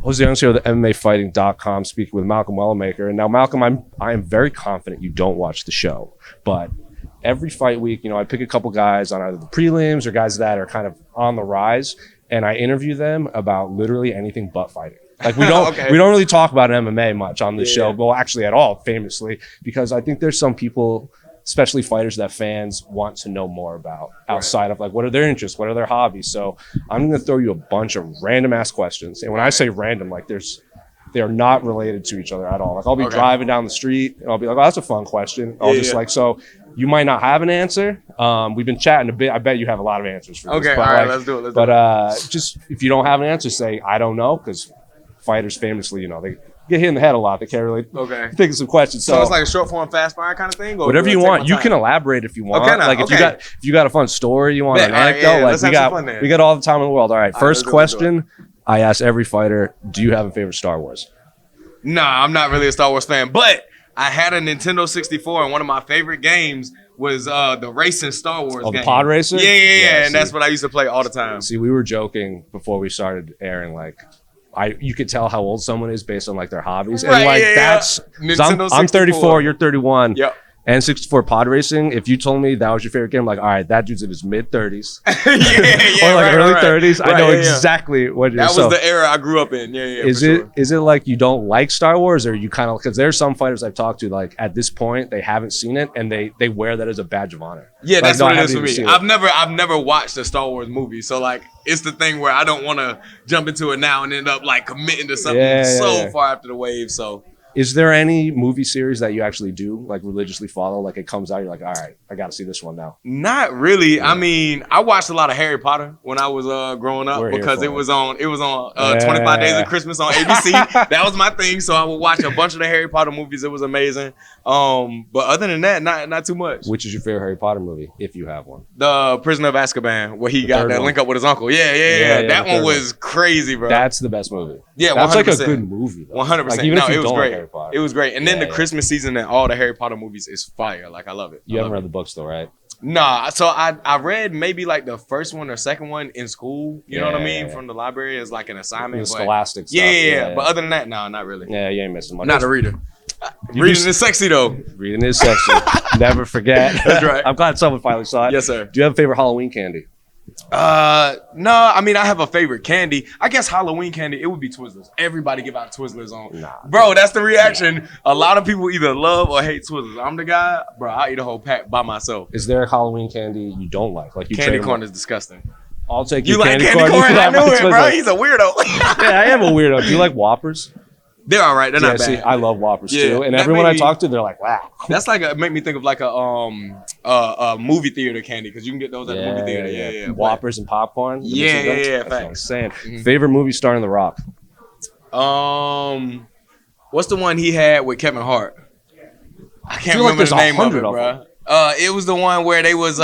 José here with the MMAfighting.com, speaking with Malcolm Wellmaker. And now, Malcolm, I am very confident you don't watch the show, but every fight week, I pick a couple guys on either the prelims or guys that are kind of on the rise, and I interview them about literally anything but fighting. Like we don't we don't really talk about MMA much on this show, well, actually at all, famously, because I think there's some people, especially fighters, that fans want to know more about outside of like what are their interests, what are their hobbies. So I'm going to throw you a bunch of random ass questions, and when I say random, like they are not related to each other at all. Like I'll be driving down the street and I'll be like, oh, that's a fun question. I'll just like, so you might not have an answer. We've been chatting a bit. I bet you have a lot of answers for this. Okay, all right, let's do it. Just if you don't have an answer, say I don't know, because fighters famously, they get hit in the head a lot. They can't really think of some questions. So it's like a short form, fast fire kind of thing? Or whatever you want. You can elaborate if you want. If you got a fun story, you want an anecdote, we got all the time in the world. All right, first question. I ask every fighter, do you have a favorite Star Wars? Nah, I'm not really a Star Wars fan, but I had a Nintendo 64, and one of my favorite games was the racing Star Wars game. The pod racing? Yeah, and that's what I used to play all the time. See, we were joking before we started airing, like, you could tell how old someone is based on like their hobbies, and that's I'm 34, you're 31. Yep. And 64 pod racing. If you told me that was your favorite game, I'm like, all right, that dude's in his mid 30s, or like early 30s. I know exactly what it is. That was the era I grew up in. Is it like you don't like Star Wars, or you kind of, because there's some fighters I've talked to, like at this point they haven't seen it and they wear that as a badge of honor. Yeah, that's what it is for me. I've never watched a Star Wars movie, so like it's the thing where I don't want to jump into it now and end up like committing to something far after the wave. So. Is there any movie series that you actually do like religiously follow? Like it comes out, you're like, all right, I got to see this one now. Not really. Yeah. I mean, I watched a lot of Harry Potter when I was growing up because it was on 25 Days of Christmas on ABC. That was my thing. So I would watch a bunch of the Harry Potter movies. It was amazing. But other than that, not too much. Which is your favorite Harry Potter movie, if you have one? The Prisoner of Azkaban, where he got that link up with his uncle. Yeah. That one was crazy, bro. That's the best movie. Yeah, 100%. That's like a good movie. 100%. Like, even if you it was don't great. Harry Potter. It was great. And then the Christmas season and all the Harry Potter movies is fire. Like, I love it. You haven't read the books though, right? Nah. So I read maybe like the first one or second one in school. You know what I mean? From the library as like an assignment. The scholastic stuff. Yeah. But other than that, no, not really. Yeah, you ain't missing much. Not a reader. Reading is sexy though. Reading is sexy. Never forget. That's right. I'm glad someone finally saw it. Yes, sir. Do you have a favorite Halloween candy? No, I mean, I have a favorite candy. I guess Halloween candy, it would be Twizzlers. Everybody give out Twizzlers on. Bro, that's the reaction. Yeah. A lot of people either love or hate Twizzlers. I'm the guy, bro, I'll eat a whole pack by myself. Is there a Halloween candy you don't like? Like you candy corn is disgusting. I'll take you like candy corn? I knew it, bro. He's a weirdo. Yeah, I am a weirdo. Do you like Whoppers? They're all right. They're not bad. See, I love Whoppers too, and everyone I talk to, they're like, "Wow." That's like make me think of like a movie theater candy, because you can get those at the movie theater. Yeah. Whoppers and popcorn. Yeah. That's what I'm saying. Favorite movie starring The Rock? What's the one he had with Kevin Hart? I can't remember the name of it, bro. It was the one where they was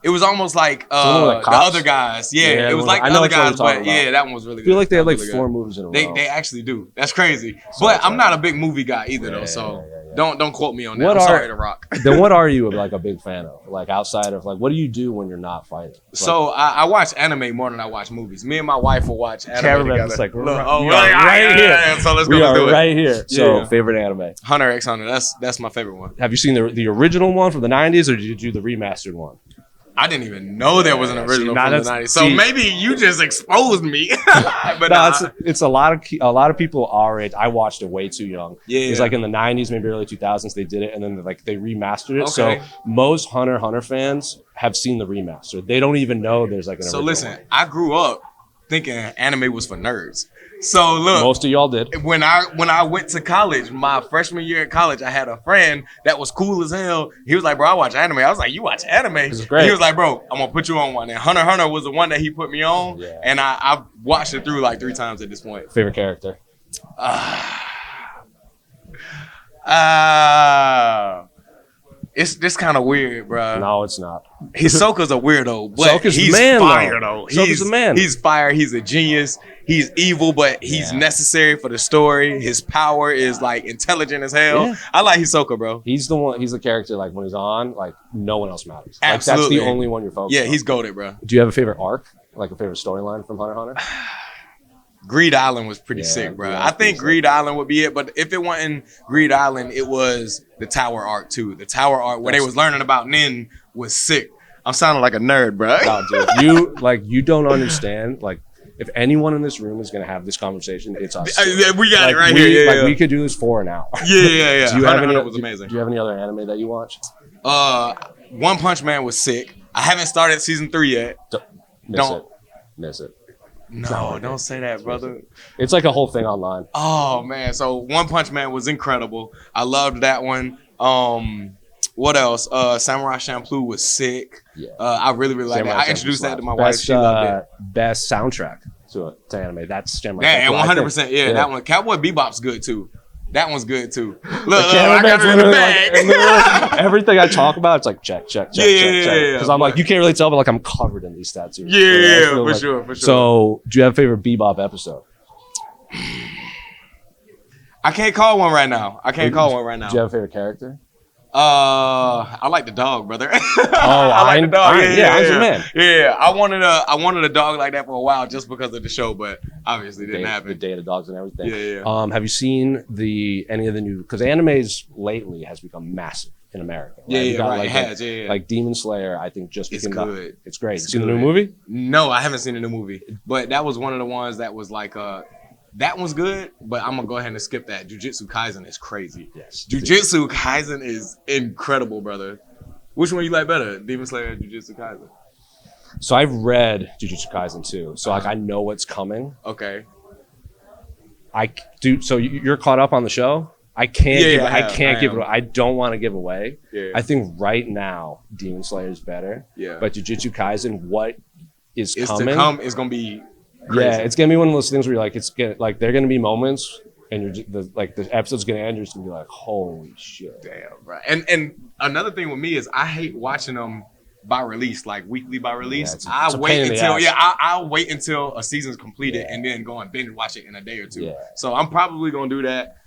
it was almost like the other guys. Yeah, it was like the other guys, but that one was really good. I feel like they had like 4 movies in a row. They actually do. That's crazy. But I'm not a big movie guy either, though, so don't quote me on that. I'm sorry, The Rock. Then what are you like a big fan of? Like outside of like, what do you do when you're not fighting? So I watch anime more than I watch movies. Me and my wife will watch anime together. Like, right here. So let's go do it. Right here. So favorite anime? Hunter x Hunter. That's my favorite one. Have you seen the original one from the 90s, or did you do the remastered one? I didn't even know there was an original from the 90s. So maybe you just exposed me. But it's a lot of people our age. I watched it way too young. Yeah. It's like in the 90s, maybe early 2000s they did it, and then they remastered it. Okay. So most Hunter fans have seen the remaster. They don't even know there's like an original. So listen, I grew up thinking anime was for nerds. So look, most of y'all did. When I went to college, my freshman year at college, I had a friend that was cool as hell. He was like, "Bro, I watch anime." I was like, "You watch anime?" This is great. He was like, "Bro, I'm gonna put you on one." And Hunter was the one that he put me on, and I watched it through like 3 times at this point. Favorite character? It's this kind of weird, bro. No, it's not. Hisoka's a weirdo, but he's fire though. He's a man. He's fire. He's a genius. He's evil, but he's necessary for the story. His power is like intelligent as hell. Yeah. I like Hisoka, bro. He's the one. He's the character. Like when he's on, like no one else matters. Absolutely. Like, that's the only one you're focused on. Yeah, he's goated, bro. Do you have a favorite arc? Like a favorite storyline from Hunter x Hunter? Greed Island was pretty sick, bro. I think Greed Island would be it, but if it wasn't Greed Island, it was the Tower arc too. The Tower arc where they was learning about Nin was sick. I'm sounding like a nerd, bro. No, dude, you don't understand. Like, if anyone in this room is gonna have this conversation, it's us. We got it right here. We could do this for an hour. Yeah. Do you have any? Was amazing. Do you have any other anime that you watch? One Punch Man was sick. I haven't started season 3 yet. Miss it. No, don't say that, brother. It's like a whole thing online. Oh man, so One Punch Man was incredible. I loved that one. What else? Samurai Champloo was sick. Yeah. I really liked it. I introduced that to my wife. She loved it. Best soundtrack to anime. That's Samurai Champloo. Yeah, 100%. Yeah, that one. Cowboy Bebop's good too. That one's good too. Look, I got it in the bag. Everything I talk about, it's like check. Because I'm like, you can't really tell, but like I'm covered in these tattoos. Yeah, for sure. So, do you have a favorite Bebop episode? I can't call one right now. Do you have a favorite character? I like the dog, brother. I like the dog. Yeah, I'm your man. Yeah, I wanted a dog like that for a while just because of the show, but obviously didn't happen. The Day of the Dogs and everything. Yeah. Have you seen any of the new? Because animes lately has become massive in America. Right? It has. Like Demon Slayer, I think just became good. It's great. You seen the new movie? No, I haven't seen the new movie, but that was one of the ones that was like that one's good, but I'm gonna go ahead and skip that. Jujutsu Kaisen is crazy. Yes. Jujutsu Kaisen is incredible, brother. Which one you like better, Demon Slayer or Jujutsu Kaisen? So I've read Jujutsu Kaisen too. So like I know what's coming. Okay. So you're caught up on the show? I can't give it. I don't want to give away. Yeah. I think right now Demon Slayer is better. Yeah. But Jujutsu Kaisen, what is coming? To come is gonna be crazy. Yeah, it's gonna be one of those things where you're like, there are gonna be moments, and the episode's gonna end. You're just gonna be like, holy shit. Damn, right. And another thing with me is I hate watching them by release, like weekly by release. I'll wait until a season's completed and then go and binge watch it in a day or two. Yeah. So I'm probably gonna do that.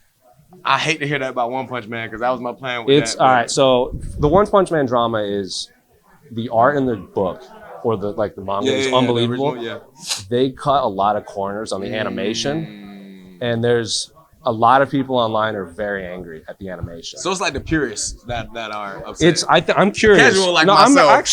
I hate to hear that about One Punch Man because that was my plan with that. All right. So the One Punch Man drama is the art in the book. Or the manga is unbelievable. They cut a lot of corners on the animation, and there's a lot of people online are very angry at the animation. So it's like the purists that are upset. I'm curious. Casual like myself.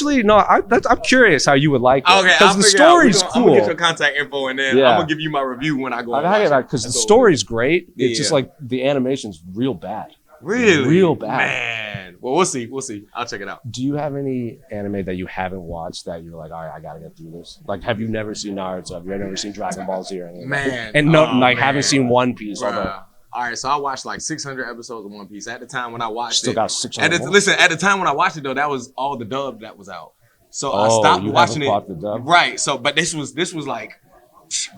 I'm curious how you would like it. Okay, because the story's cool. I'm gonna get your contact info and then I'm gonna give you my review when I go. Because the story's great. It's just like the animation's real bad. Really? Real bad. Man. Well, we'll see. I'll check it out. Do you have any anime that you haven't watched that you're like, all right, I gotta get through this? Like, have you never seen Naruto? Have you never seen Dragon Ball Z or anything? Man. And haven't seen One Piece. All right, so I watched like 600 episodes of One Piece. At the time when I watched Still got 600 at the time when I watched it though, that was all the dub that was out. So I stopped watching it. The dub? Right. So, but this was like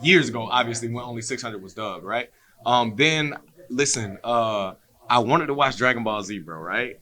years ago, obviously, when only 600 was dubbed, right? Then listen, I wanted to watch Dragon Ball Z, bro, right?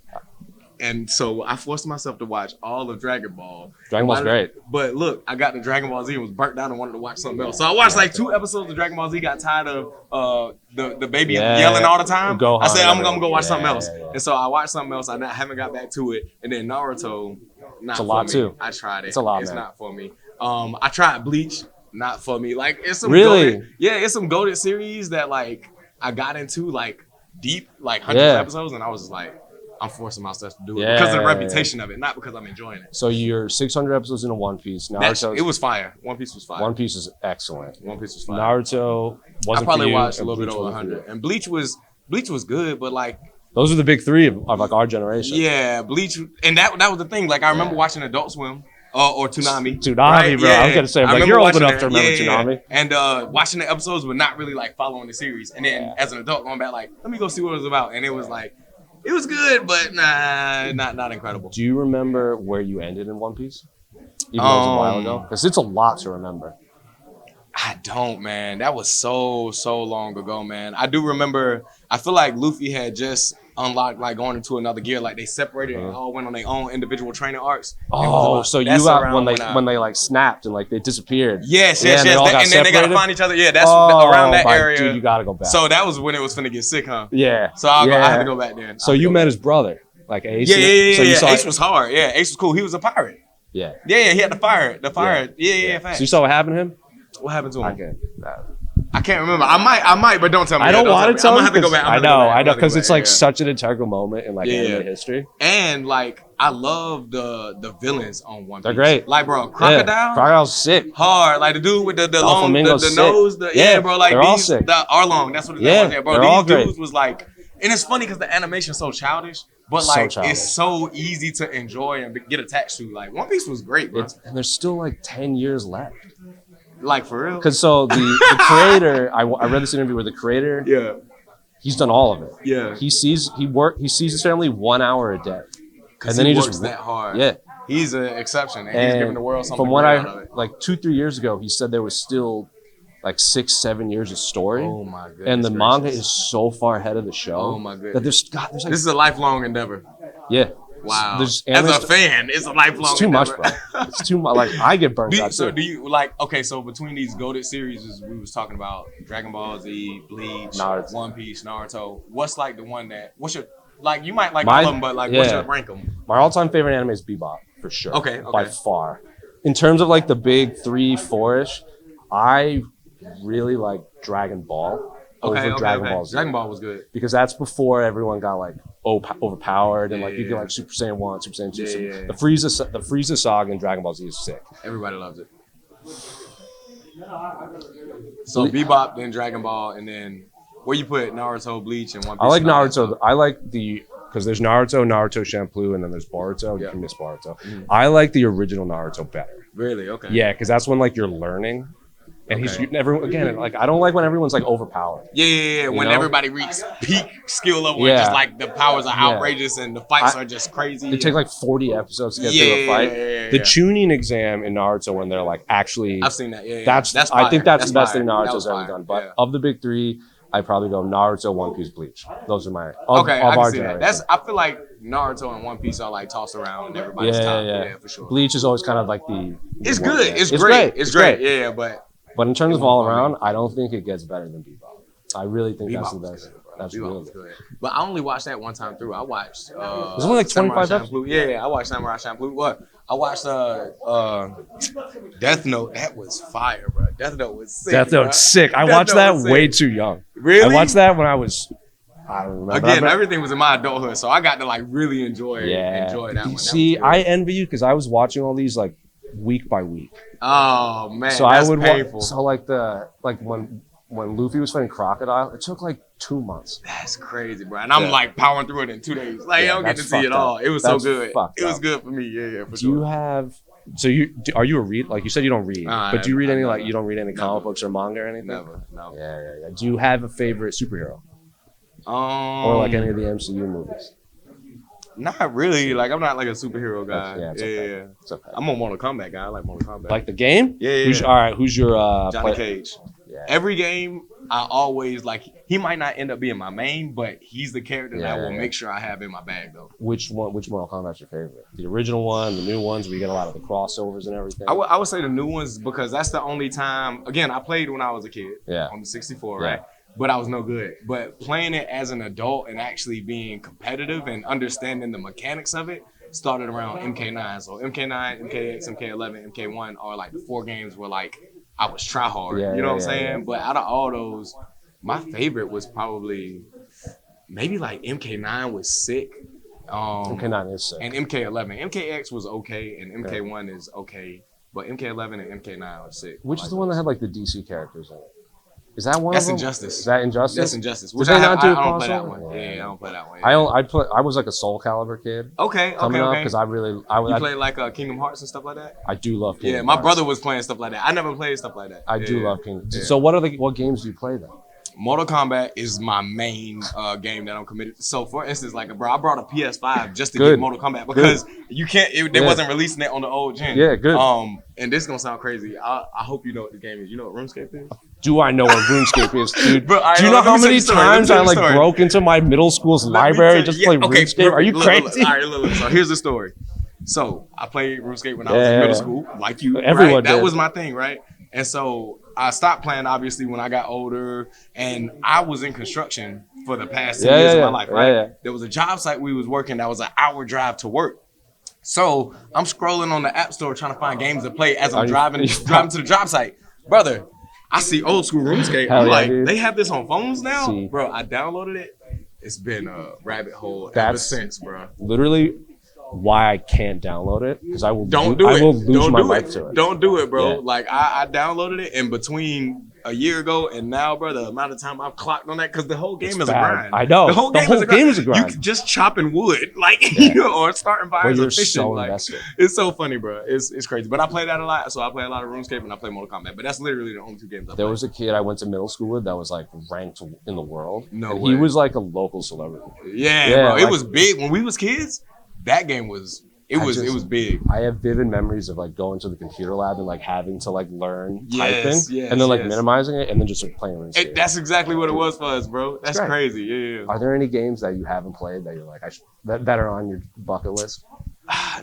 And so I forced myself to watch all of Dragon Ball. Dragon Ball's great. But look, I got to Dragon Ball Z and was burnt down and wanted to watch something else. So I watched like 2 episodes of Dragon Ball Z, got tired of the baby yelling all the time. I said, I'm going to go watch something else. And so I watched something else. I haven't got back to it. And then Naruto, not for me. It's a lot too. I tried it. It's a lot, It's not for me. I tried Bleach, not for me. Like, it's some it's some goated series that like I got into like deep, like hundreds of episodes, and I was just like, I'm forcing myself to do it because of the reputation of it, not because I'm enjoying it. So you're 600 episodes into One Piece. Naruto. It was fire. One Piece was fire. One Piece is excellent. One Piece was fire. Naruto wasn't. I probably watched a little bit over 100, and Bleach was good, but like those are the big 3 of like our generation. Yeah, Bleach, and that was the thing. Like I remember watching Adult Swim. Or Toonami. Right? Bro. I was going to say, like, you're old enough to remember Toonami. And watching the episodes, but not really, like, following the series. And then as an adult, going back, like, let me go see what it was about. And it was, like, it was good, but not incredible. Do you remember where you ended in One Piece? Even though it was a while ago? Because it's a lot to remember. I don't, man. That was so long ago, man. I do remember, I feel like Luffy had just unlocked, like, going into another gear. Like, they separated and all went on their own individual training arcs. Oh, so you got when they like snapped and like they disappeared. Yes. And then they got to find each other. Yeah, that's around that area. Dude, you got to go back. So that was when it was finna get sick, huh? Yeah. So I had to go back then. So you met his brother, like Ace? Yeah. So you saw Ace was hard. Yeah, Ace was cool. He was a pirate. Yeah. Yeah, he had the fire. Yeah, fact. So you saw what happened to him? What happened to him? I can't remember. I might, but don't tell me. I don't want to tell you. I'm gonna have to go back. I know, because it's like such an integral moment in like anime history. And like, I love the villains on One Piece. They're great. Like, bro, Crocodile. Yeah. Crocodile's sick. Hard. Like the dude with the long the nose. Bro. Like they're all sick. The Arlong. That's what it is. Bro, they're all these great. dudes was like, and it's funny because the animation's so childish. But like, it's so easy to enjoy and get attached to. Like, One Piece was great, bro. And there's still like 10 years left. Like, for real? Because so the creator, I read this interview where the creator, he's done all of it. Yeah. He sees his family 1 hour a day. And then he works that hard. Yeah. He's an exception. And he's giving the world something. From what like 2-3 years ago, he said there was still like 6-7 years of story. Oh my goodness. And the manga is so far ahead of the show. Oh my goodness. That there's like, this is a lifelong endeavor. Yeah. Wow. As a fan, it's a lifelong It's too endeavor. much, bro. It's too much. Like, I get burnt out. So do you like, okay, so between these goated series, we was talking about Dragon Ball Z, Bleach, Naruto. One Piece, Naruto. What's like the one what's your, like, you might like all of them, but like, what's your rank them? My all-time favorite anime is Bebop, for sure. Okay. By far. In terms of like the big 3-4-ish, I really like Dragon Ball over Dragon Ball Z. Dragon Ball was good. Because that's before everyone got like overpowered and like you get like Super Saiyan 1, Super Saiyan 2. The Frieza saga in Dragon Ball Z is sick. Everybody loves it. So Bebop, then Dragon Ball, and then where you put Naruto, Bleach, and One Piece? I like Naruto. I like because there's Naruto Shampoo, and then there's Boruto. You can miss Boruto. I like the original Naruto better. Really? Okay. Yeah, because that's when like you're learning. And he's never again. Like I don't like when everyone's like overpowered. Yeah. When everybody reaches peak skill level, and just like the powers are outrageous and the fights are just crazy. It takes like 40 episodes to get through a fight. The tuning exam in Naruto when they're like actually. I've seen that. Yeah. That's I think that's the best thing Naruto's ever done. But yeah. of the big three, I probably go Naruto, One Piece, Bleach. Those are my I can see that. I feel like Naruto and One Piece are like tossed around in everybody's top. Yeah, for sure. Bleach is always kind of like the. It's good. It's great. It's great. Yeah, But in terms of all around, I don't think it gets better than Bebop. I really think that's the best. That's really good. But I only watched that one time through. I watched. It was only like 25 episodes. Yeah, I watched Samurai Champloo. What? I watched Death Note. That was fire, bro. Death Note was sick. Death Note's sick. I watched that way too young. Really? I watched that when I was. I don't remember. Again, everything was in my adulthood, so I got to like really enjoy that one. See, I envy you because I was watching all these like week by week. Oh man, so that's I would painful. So like when Luffy was fighting Crocodile, it took like 2 months. That's crazy, bro. And I'm like powering through it in 2 days. Like I don't get to see it all. It was so good. It was good for me. Yeah, for sure. Do you have? So are you a read? Like you said, you don't read, but do you read any like you don't read any comic books or manga or anything? Never. No. Yeah. Do you have a favorite superhero? Or like any of the MCU movies? Not really. Like I'm not like a superhero guy. Okay. It's okay. I'm a Mortal Kombat guy. I like Mortal Kombat. Like the game? Yeah. All right. Who's your Johnny Cage? Yeah. Every game, I always like. He might not end up being my main, but he's the character that I will make sure I have in my bag though. Which Mortal Kombat's your favorite? The original one, the new ones, where you get a lot of the crossovers and everything. I would say the new ones because that's the only time. Again, I played when I was a kid. Yeah. On the 64, right? But I was no good. But playing it as an adult and actually being competitive and understanding the mechanics of it started around MK9. So MK9, MKX, MK11, MK1 are like the 4 games where like I was try hard. You know what I'm saying? Yeah. But out of all those, my favorite was probably maybe like MK9 was sick. MK9 is sick. And MK11. MKX was okay and MK1 is okay. But MK11 and MK9 are sick. Which is the one that had like the DC characters in it? Is that one? That's of them? Injustice. Is that Injustice? That's Injustice. Which I don't play that one. Yeah, I don't play that one. Yeah. I was like a Soul Calibur kid. Okay. Because You play like Kingdom Hearts and stuff like that. I do love Kingdom Hearts. My brother was playing stuff like that. I never played stuff like that. I do love Kingdom. So what games do you play then? Mortal Kombat is my main game that I'm committed to. So for instance, like bro, I brought a PS5 just to get Mortal Kombat because you can't. They wasn't releasing it on the old gen. Yeah, good. And this is gonna sound crazy. I hope you know what the game is. You know what RuneScape is? Do I know what RuneScape is, dude? Bro, do you know how many times I like broke into my middle school's library just to play RuneScape? Are you crazy? All right, look. So here's the story. So I played RuneScape when I was in middle school, like you. Everyone did. That was my thing, right? And so I stopped playing obviously when I got older, and I was in construction for the past 10 years of my life, right? There was a job site we was working that was an hour drive to work. So I'm scrolling on the app store trying to find games to play as I'm driving to the job site. Brother, I see old school RuneScape. Hell I'm yeah, like, dude. they have this on phones now? See. Bro, I downloaded it. It's been a rabbit hole ever That's since, bro. Literally why I can't download it, because I will Don't do it. I will lose Don't my do life it. to it. Don't do it, bro. Yeah. Like I downloaded it, and between a year ago and now, bro, the amount of time I've clocked on that, because the whole game is a grind. I know. The whole game is a grind. You You just chopping wood, like you know, or starting fires you're or fishing. so like, invested. it's so funny, bro. It's crazy. But I play that a lot. So I play a lot of RuneScape and I play Mortal Kombat. But that's literally the only 2 games I play. There was a kid I went to middle school with that was like ranked in the world. No and way. He was like a local celebrity. Yeah, Yeah, bro. like- It was big when we was kids. That game was. It was big. I have vivid memories of like going to the computer lab and like having to like learn Yes, typing yes, and then like yes. minimizing it and then just like playing RuneScape. That's exactly what it was for us, bro. That's great. crazy. Yeah. Are there any games that you haven't played that you're like that are on your bucket list?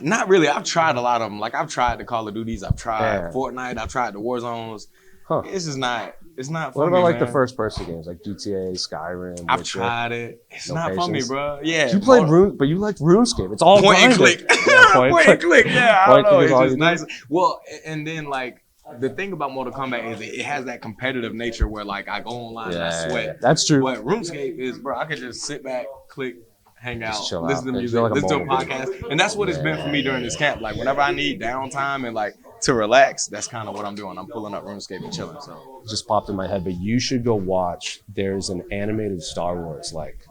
Not really. I've tried a lot of them. Like I've tried the Call of Duties. I've tried Yeah. Fortnite. I've tried the Warzones. Huh. It's just not. It's not. What for about me, like the man. first person games like GTA, Skyrim? I've Witcher? tried it. It's No not for me, patience? bro. Yeah. You played but you liked RuneScape. It's all point and grinding. click. Yeah, point and click. Yeah, I Point don't know. click is It's all just you do? nice. Well, and then like the thing about Mortal Kombat is it has that competitive nature where like I go online and I sweat. That's true. But RuneScape is, bro, I could just sit back, click, hang out, Just chill listen out. to Just music, feel like a listen to a mobile game. podcast. And that's what it's been for me during this camp. Like whenever I need downtime and like to relax, that's kind of what I'm doing. I'm pulling up RuneScape and chilling. So Just popped in my head, but you should go watch. There's an animated Star Wars like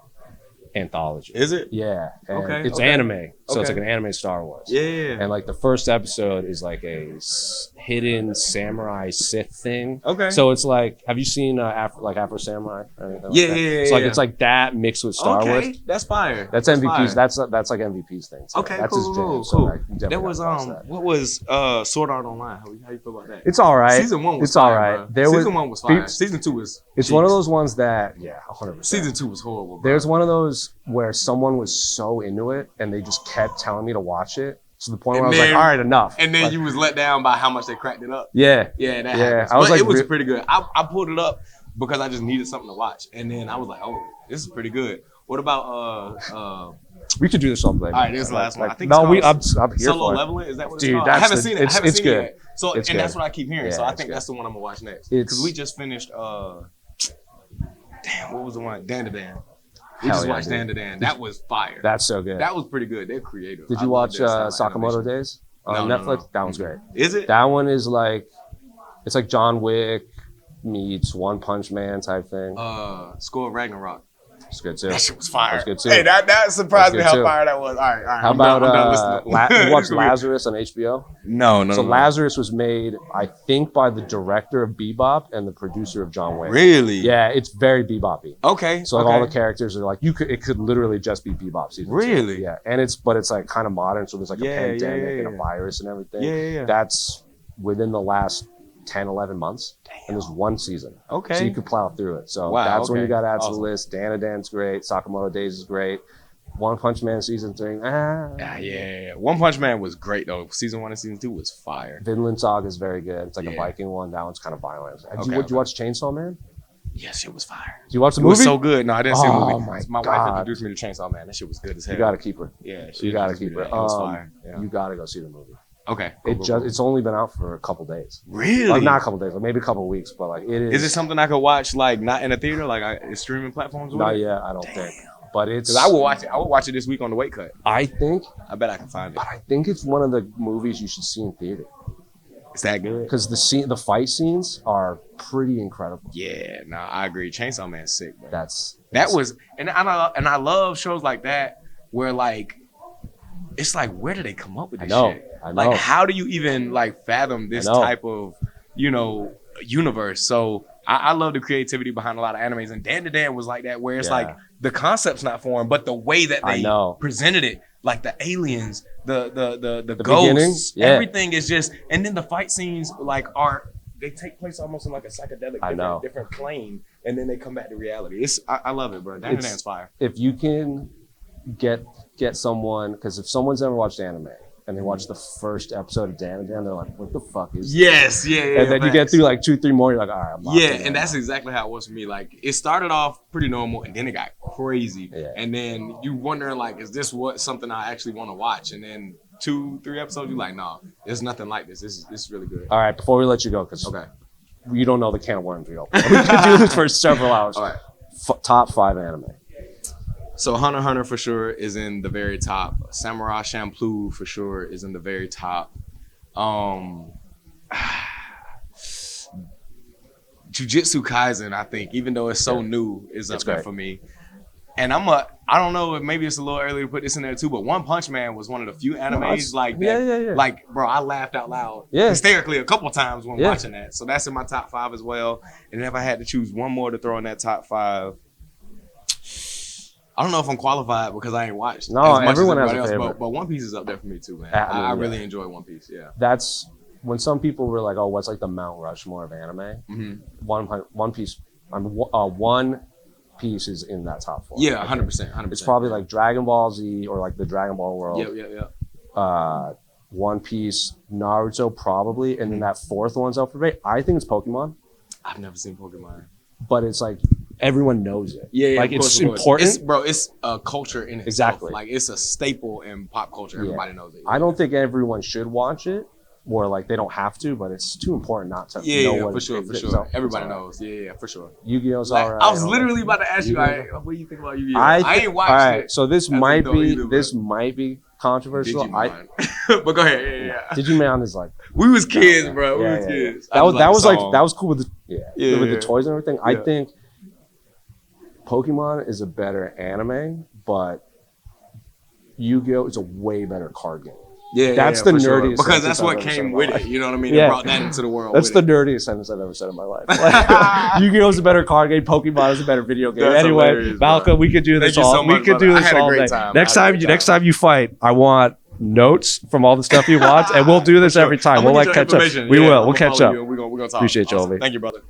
anthology. is it? Yeah. And Okay, it's okay. anime, so it's Okay. like an anime Star Wars. Yeah. And like the first episode is like a hidden samurai Sith thing. Okay. So it's like, have you seen Afro Samurai? Or anything Yeah, like that? yeah, So like yeah. it's like that mixed with Star okay, Wars. that's fire. That's MVP's. fire. That's like MVP's thing. So Okay, that's cool, his jam. cool, So cool. like, you definitely There was gotta watch that. what was Sword Art Online? How you feel about that? It's all right. Season 1 was it's fire, all right. bro. There Season 1 was fire. pe- Season 2 was. It's one of those ones that 100%. Season 2 was horrible. Bro. There's one of those where someone was so into it and they just kept telling me to watch it to the point where And I was like, then- all right, enough. And then Like, you was let down by how much they cracked it up. yeah. Yeah, that Yeah, happens. I was But like, it was pretty good. I pulled it up because I just needed something to watch, and then I was like, oh, this is pretty good. What about We could do this all day. All right, this is the last one. I think no, it's I'm here Solo for it. Leveling? Is that what it's Dude, called? I that's haven't the- seen it. it's- I haven't it's seen good. it yet. So, It's and good. that's what I keep hearing. Yeah, So I it's think good. that's the one I'm gonna watch next. It's- Because we just finished. Damn, what was the one? Dan Dan. We Hell just yeah, watched dude. Dan Dan. That was fire. That's so good. That was pretty good. They're creative. Did I you love watch their style of Sakamoto animation. Days on No, Netflix? no. That one's great. Is it? That one is like, it's like John Wick meets One Punch Man type thing. Score Ragnarok. It's good too. That shit was fire. That's good too. Hey, that surprised me That's how good too. fire that was. All right. How about I'm done listening. you watched Lazarus on HBO? No. So Lazarus was made, I think, by the director of Bebop and the producer of John Wick. Really? Yeah, it's very Bebop-y. Okay. So like okay. all the characters are like it could literally just be Bebop season 2. Really? Yeah, and it's like kind of modern. So there's like a pandemic and a yeah. virus and everything. Yeah. That's within the last 10, 11 months. And there's one season. Okay. So you could plow through it. So Wow, that's when okay. you got to add to the Awesome. list. Dan and Dan's great. Sakamoto Days is great. One Punch Man season 3. Yeah. One Punch Man was great though. Season 1 and season 2 was fire. Vinland Saga is very good. It's like a Yeah. Viking one. That one's kind of violent. Did Okay, you watch Chainsaw Man? Yes, it was fire. Did you watch the It movie? was so good. No, I didn't see the Oh, movie. my wife God. introduced me to Chainsaw Man. That shit was good as hell. You got to keep her. Yeah, You got to keep her. It was fire. Yeah. You got to go see the movie. Okay. It's only been out for a couple days. Really? Like not a couple days, like maybe a couple weeks, but like it is. Is it something I could watch like not in a theater, like it's streaming platforms? Not yet, I don't think. But it's. Because I will watch it. I will watch it this week on the weight cut. I think, I bet I can find it. but I think it's one of the movies you should see in theater Is that good? because the fight scenes are pretty incredible. Yeah, no, I agree. Chainsaw Man's sick, bro. That was, and I love shows like that where like it's like where do they come up with this shit? I know. Like how do you even like fathom this type of universe? So I love the creativity behind a lot of animes, and Dan to Dan was like that, where it's like the concept's not foreign, but the way that they presented it, like the aliens, the ghosts, everything is just, and then the fight scenes like they take place almost in like a psychedelic, different plane, and then they come back to reality. I love it, bro. Dan to Dan's fire. If you can get someone, because if someone's never watched anime and they watch the first episode of Dan and Dan, they're like, "What the fuck is?" Yes, yeah. And then you get through like 2-3 more, you're like, "All right, I'm locked in and now." that's exactly how it was for me. Like it started off pretty normal, and then it got crazy. Yeah. And then you wondering like, is this something I actually want to watch? And then 2-3 episodes, you're like, no, there's nothing like this. This is really good. All right, before we let you go, because Okay. you don't know the can of worms we open. We could do this for several hours. All right. Top 5 anime. So Hunter x Hunter for sure is in the very top. Samurai Champloo for sure is in the very top. Jujutsu Kaisen, I think, even though it's so new, is up there for me. And I don't know if maybe it's a little early to put this in there too, but One Punch Man was one of the few animes like that. Like, bro, I laughed out loud hysterically a couple times when watching that. So that's in my top 5 as well. And if I had to choose one more to throw in that top 5, I don't know if I'm qualified because I ain't watched. No, everyone has a favorite. But One Piece is up there for me too, man. I really enjoy One Piece. Yeah. That's when some people were like, "Oh, what's like the Mount Rushmore of anime?" Mm-hmm. One Piece. One Piece is in that top 4. Yeah, 100%. It's probably like Dragon Ball Z or like the Dragon Ball world. Yeah. One Piece, Naruto probably, and then that 4th one's up for debate. I think it's Pokemon. I've never seen Pokemon, but it's like everyone knows it. Yeah, like it's important. It's a culture in itself. Exactly. Like it's a staple in pop culture. Everybody knows it. I don't think everyone should watch it, or like they don't have to, but it's too important not to know what for sure. So, everybody knows. Yeah, for sure. Yu-Gi-Oh's all right. I was literally about to ask you, what do you think about Yu-Gi-Oh? I ain't watched it. So this might be controversial. But go ahead. Yeah. Digimon is like we was kids, bro. We was kids. That was cool with the toys and everything. I think Pokemon is a better anime, but Yu-Gi-Oh is a way better card game. That's the nerdiest because that's what came with it. You know what I mean? It brought that into the world. That's the nerdiest sentence I've ever said in my life. Like, Yu-Gi-Oh is a better card game. Pokemon is a better video game. That's anyway, Malcolm, we could do this all. We could do this all day. Next time you fight, I want notes from all the stuff you watch, and we'll do this every time. We'll like catch up. We will. We'll catch up. We're gonna talk. Appreciate you, Ovi. Thank you, brother.